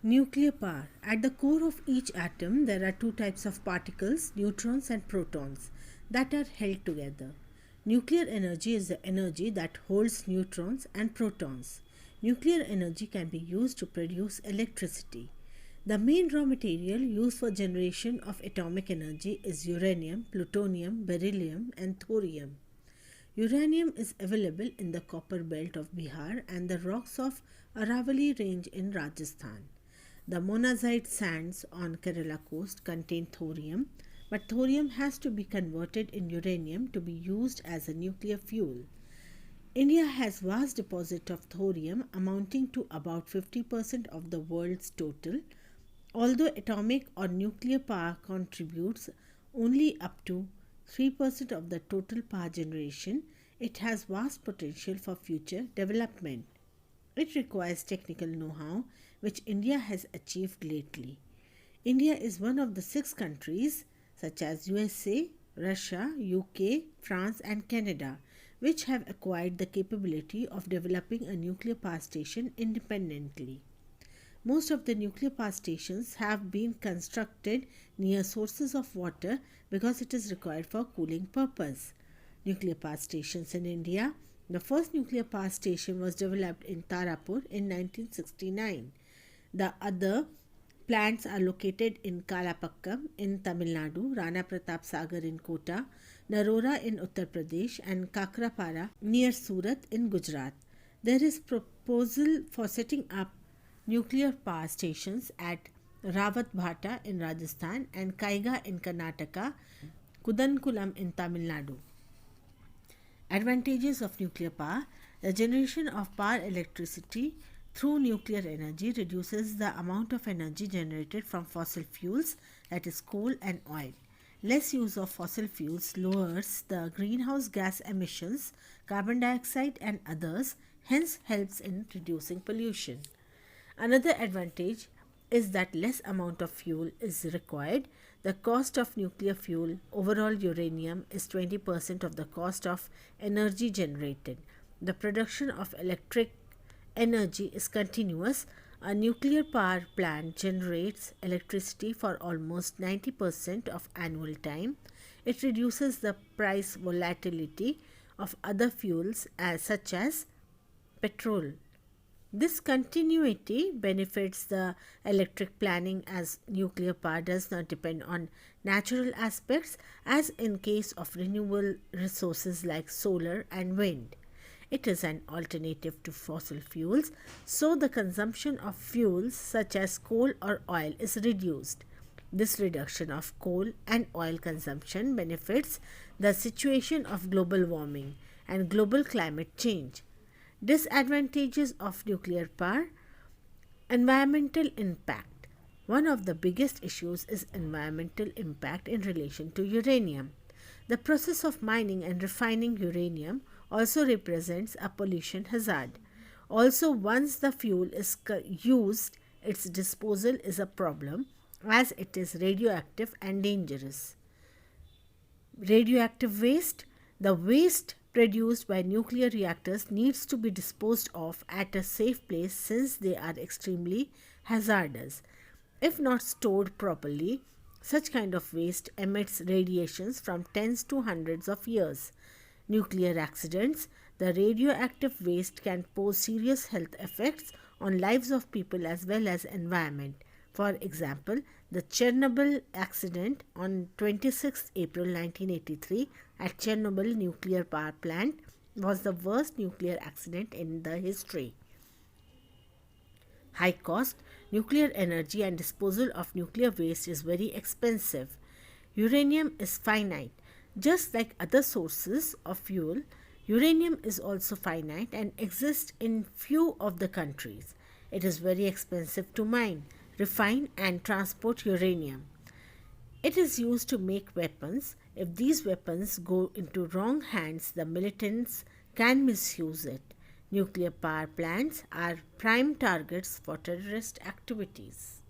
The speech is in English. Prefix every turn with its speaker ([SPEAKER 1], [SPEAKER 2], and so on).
[SPEAKER 1] Nuclear power. At the core of each atom, there are two types of particles, neutrons and protons, that are held together. Nuclear energy is the energy that holds neutrons and protons. Nuclear energy can be used to produce electricity. The main raw material used for generation of atomic energy is uranium, plutonium, beryllium, and thorium. Uranium is available in the copper belt of Bihar and the rocks of Aravalli range in Rajasthan. The monazite sands on Kerala coast contain thorium, but thorium has to be converted in uranium to be used as a nuclear fuel. India has vast deposit of thorium amounting to about 50% of the world's total. Although atomic or nuclear power contributes only up to 3% of the total power generation, it has vast potential for future development. It requires technical know-how which India has achieved lately. India is one of the 6 countries such as USA, Russia, UK, France and Canada which have acquired the capability of developing a nuclear power station independently. Most of the nuclear power stations have been constructed near sources of water because it is required for cooling purpose. Nuclear power stations in India. The first nuclear power station was developed in Tarapur in 1969. The other plants are located in Kalapakkam in Tamil Nadu, Rana Pratap Sagar in Kota, Narora in Uttar Pradesh and Kakrapara near Surat in Gujarat. There is proposal for setting up nuclear power stations at Rawat Bhata in Rajasthan and Kaiga in Karnataka, Kudankulam in Tamil Nadu. Advantages of nuclear power. The generation of power electricity through nuclear energy reduces the amount of energy generated from fossil fuels, that is coal and oil. Less use of fossil fuels lowers the greenhouse gas emissions, carbon dioxide and others, hence helps in reducing pollution. Another advantage is that less amount of fuel is required. The cost of nuclear fuel, overall uranium, is 20% of the cost of energy generated. The production of electric energy is continuous. A nuclear power plant generates electricity for almost 90% of annual time. It reduces the price volatility of other fuels such as petrol. This continuity benefits the electric planning as nuclear power does not depend on natural aspects as in case of renewable resources like solar and wind. It is an alternative to fossil fuels, so the consumption of fuels such as coal or oil is reduced. This reduction of coal and oil consumption benefits the situation of global warming and global climate change. Disadvantages of nuclear power. Environmental impact. One of the biggest issues is environmental impact in relation to uranium. The process of mining and refining uranium also represents a pollution hazard. Also, once the fuel is used, its disposal is a problem as it is radioactive and dangerous. Radioactive waste. The waste produced by nuclear reactors needs to be disposed of at a safe place since they are extremely hazardous. If not stored properly, such kind of waste emits radiations from tens to hundreds of years. Nuclear accidents. The radioactive waste can pose serious health effects on lives of people as well as environment. For example, the Chernobyl accident on 26 April 1983 at Chernobyl nuclear power plant was the worst nuclear accident in the history. High cost. Nuclear energy and disposal of nuclear waste is very expensive. Uranium is finite. Just like other sources of fuel, uranium is also finite and exists in few of the countries. It is very expensive to mine, refine and transport uranium. It is used to make weapons. If these weapons go into wrong hands, the militants can misuse it. Nuclear power plants are prime targets for terrorist activities.